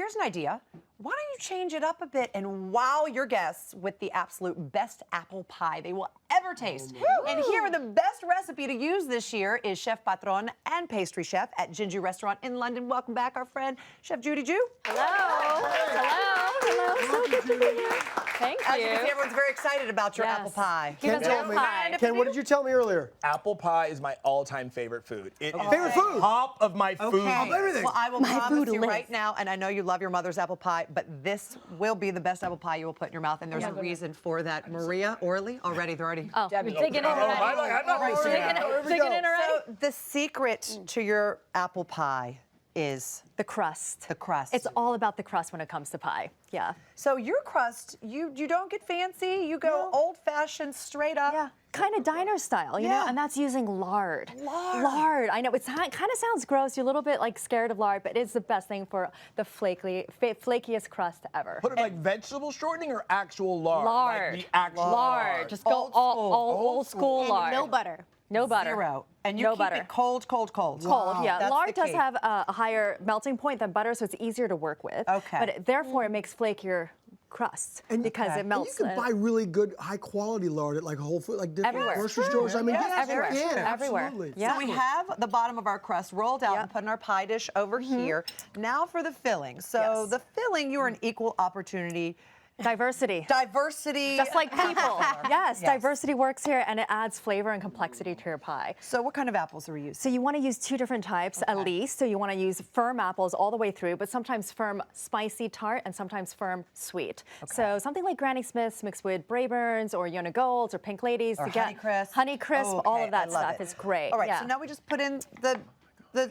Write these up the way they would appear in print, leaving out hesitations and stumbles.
here's an idea. Why don't you change it up a bit and wow your guests with the absolute best apple pie they will ever taste. And here are the best recipe to use this year is Chef Patron and pastry chef at Jinju Restaurant in London. Welcome back, our friend, Chef Judy Joo. Hello. Hello. So good to be here. Thank you. As you can see, everyone's very excited about your apple pie. Ken, Ken, what did you tell me earlier? Apple pie is my all-time favorite food. It is Favorite food? top of my food list. Everything. Well, I will promise you right now, and I know you love your mother's apple pie, but this will be the best apple pie you will put in your mouth, and there's a reason for that. Maria, Orly, already, they're already. Oh, Debbie. digging in already. I'm not Digging in already. So the secret to your apple pie is The crust. the crust. It's all about the crust when it comes to pie. Yeah. So your crust, you don't get fancy. You go old-fashioned, straight up. Yeah. Kind of diner style, you know, and that's using lard. Lard. I know it kind of sounds gross. You're a little bit like scared of lard, but it's the best thing for the flakiest crust ever. Put it like vegetable shortening or actual lard? Lard. Like the actual Lard. Just go old school lard. No butter. No butter. Zero. And you No keep butter. it cold, cold, cold. Cold, yeah. That's Lard the does key. have a higher melting point than butter, so it's easier to work with. Okay. But therefore, it makes flakier crust because it melts. And you can buy really good, high-quality lard at like Whole Foods, like different Everywhere. grocery stores. I mean, everywhere. you can, Everywhere. absolutely. Yeah. So we have the bottom of our crust rolled out and put in our pie dish over here. Now for the filling. So the filling, you are an equal opportunity. Diversity. Diversity. Just like people. Yes, diversity works here, and it adds flavor and complexity to your pie. So what kind of apples are we using? So you want to use two different types at least. So you want to use firm apples all the way through, but sometimes firm spicy tart and sometimes firm sweet. So something like Granny Smith's mixed with Braeburns or Yona Golds or Pink Ladies. Or to get Honeycrisp. Honeycrisp, all of that stuff is great. All right, yeah. so now we just put in the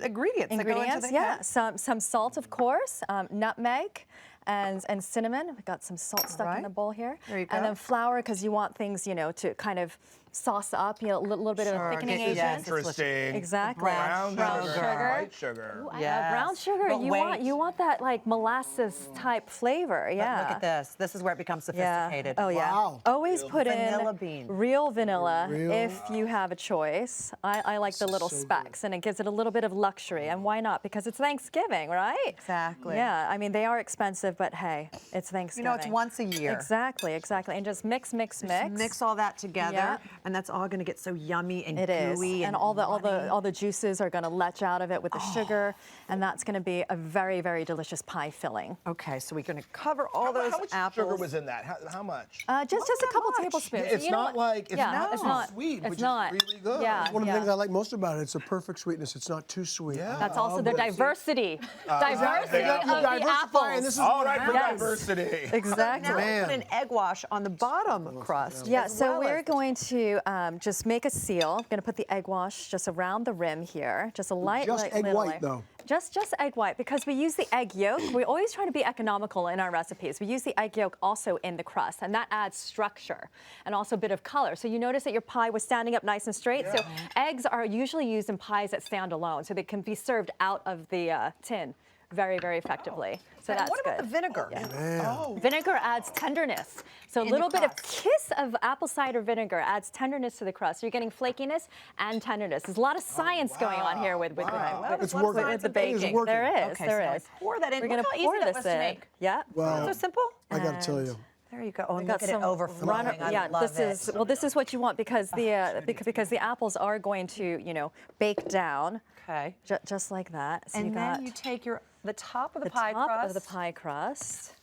ingredients. that go into the yeah. Some salt, of course, nutmeg. And cinnamon. We've got some salt stuck in the bowl here. There you go. And then flour, because you want things, you know, to kind of sauce up, you know, a little bit of a thickening Get you agent. Interesting. Exactly. Brown sugar. White Ooh, sugar. I love brown sugar. But You want that like molasses type flavor. Yeah. Look at this. This is where it becomes sophisticated. Oh yeah. Wow. Always put vanilla in bean. real vanilla if you have a choice. I like the little specks, and it gives it a little bit of luxury. And why not? Because it's Thanksgiving, right? Exactly. Yeah. I mean, they are expensive, but hey, it's Thanksgiving. You know, it's once a year. Exactly. And just mix. Just mix all that together, and that's all going to get so yummy and It is, gooey and all the juices are going to letch out of it with the sugar, and that's going to be a very, very delicious pie filling. Okay, so we're going to cover all those How much apples. sugar was in that? How much? Just a couple tablespoons. It's You know not what? like, it's Yeah, not it's too not sweet, It's which not. is really good. Yeah, One of the things I like most about it, it's a perfect sweetness. It's not too sweet. Yeah. That's also the but- diversity. Diversity Yeah. of the Diversify, and apples. this is All what right, for happens. diversity. Exactly. Now we put an egg wash on the bottom crust. Yeah, as so well we're as- going to just make a seal. I'm going to put the egg wash just around the rim here, just a light, Just egg little white, layer. though. Just egg white, because we use the egg yolk. We're always trying to be economical in our recipes. We use the egg yolk also in the crust, and that adds structure and also a bit of color. So you notice that your pie was standing up nice and straight. So eggs are usually used in pies that stand alone, so they can be served out of the tin very, very effectively. So And that's what about good. the vinegar? Vinegar adds tenderness. So a In little the bit of crust. kiss of apple cider vinegar adds tenderness to the crust. You're getting flakiness and tenderness. There's a lot of science going on here with It's the working. with the It is baking. working. There is. Okay, there so is. I pour that in. We're Look going to how easy pour that this was to in. make. Yeah. Well, So simple. I got to tell you. There you go. Oh, We and got look at it some overflowing. I love this it. is this is what you want, because the apples are going to, you know, bake down. Okay. Just like that. So And you then got you take the top of the, the pie top crust. of the pie crust.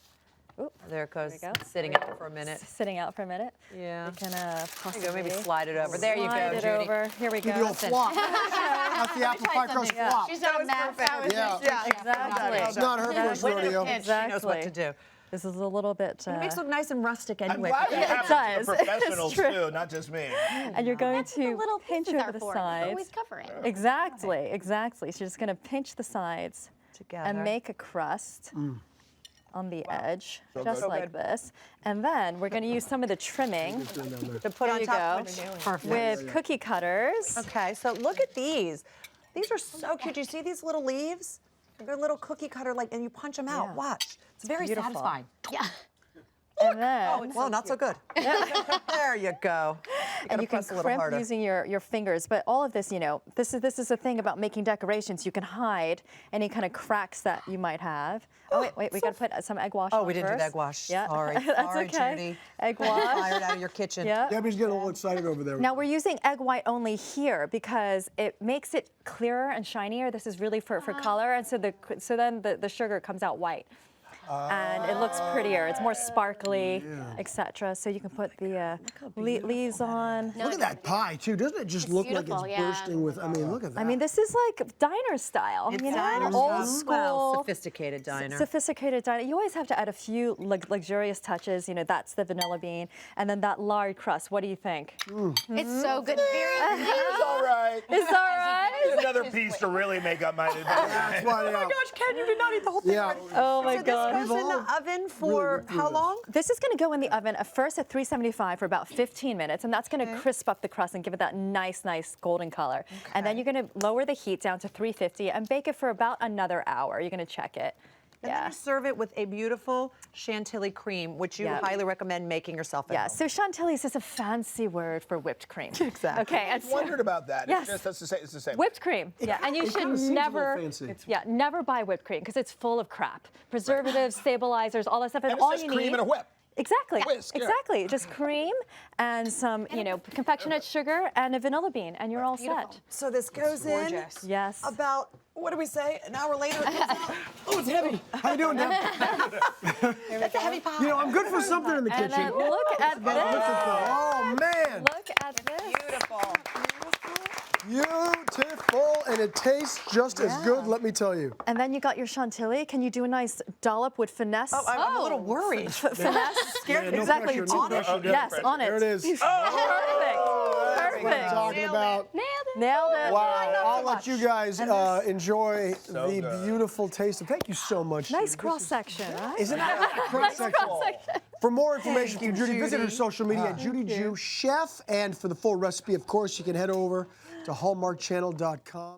There it goes. There we go. Sitting out for a minute. Sitting out for a minute. Yeah. We can There possibly you go. Maybe slide it over. There you slide go, it Judy. over. Here we Do go. the old flop. That's the apple pie crust flop. She's done a math. Yeah. Exactly. It's not her first rodeo. She knows what to do. This is a little bit. It makes it look nice and rustic I'm anyway. glad it happens to does. the professionals It's true. too, not just me. And you're going That's what the to little pinch pieces over are the for. sides. Always covering. Exactly. So you're just going to pinch the sides Together. and make a crust on the edge, So just good. like this. And then we're going to use some of the trimming to put on you top go. of Perfect. with cookie cutters. Okay, so look at these. These are so cute. Do you see these little leaves? They're little cookie cutter, and you punch them out. Yeah. Watch. It's very Beautiful. satisfying. Yeah. And then, Well, not so good. There you go. and you can press a little crimp harder. using your fingers. But all of this, you know, this is the thing about making decorations. You can hide any kind of cracks that you might have. Oh, wait, we got to put some egg wash on We didn't do first. the egg wash. Yeah, Sorry. that's Sorry, okay. Judy. Egg wash. Fired out of your kitchen. Yeah. Debbie's getting a little excited over there. Now we're using egg white only here because it makes it clearer and shinier. This is really for color, and so then the sugar comes out white. And it looks prettier. It's more sparkly, etc. So you can put the leaves on. Look at that pie, too. Doesn't it just look like beautiful, it's yeah. bursting with, I mean, look at that. I mean, this is like diner style, It's you know, diner old style. school. Well, sophisticated diner. Sophisticated diner. You always have to add a few luxurious touches. You know, that's the vanilla bean, and then that lard crust. What do you think? It's so good. Very It's all right. Is that right? Another piece to really make up my That's why, Oh my gosh, Ken, you did not eat the whole thing. Yeah. Oh my So God. this goes in the oven for how long? This is going to go in the oven at first at 375 for about 15 minutes, and that's going to crisp up the crust and give it that nice golden color. And then you're going to lower the heat down to 350 and bake it for about another hour. You're going to check it. And then you serve it with a beautiful Chantilly cream, which you highly recommend making yourself at Yeah, home. so Chantilly is just a fancy word for whipped cream. Exactly. Okay, I wondered about that. Yes. It's just, it's the same. whipped cream. Yeah, and you it should kinda seems a little never, fancy. never buy whipped cream because it's full of crap, preservatives, stabilizers, all that stuff, and And it's all just you cream need. and a whip. Exactly. Whisk, yeah. Exactly. Just cream and some, confectionate sugar and a vanilla bean, and you're all set. So this goes in Yes. about, what do we say, an hour later it comes out? Oh, it's heavy. How you doing, Deb? That's a heavy pie. You know, I'm good for something in the And kitchen. then look at Look at this. that. Oh, man. Look at this. Beautiful. Beautiful, and it tastes just as good, let me tell you. And then you got your Chantilly. Can you do a nice dollop with finesse? Oh, I'm a little worried. Finesse. Yeah, no exactly. pressure, no pressure, Deb. Yes, on it. There it is. Perfect. That's what I'm Perfect. talking about. Nailed it. Wow, Not I'll so let much. you guys enjoy the good. beautiful taste. Thank you so much. Nice Judy. cross section, right? Isn't that a cross section? Cross-section. For more information from Judy, visit her Judy. social media at Judy Joo Chef. And for the full recipe, of course, you can head over to hallmarkchannel.com.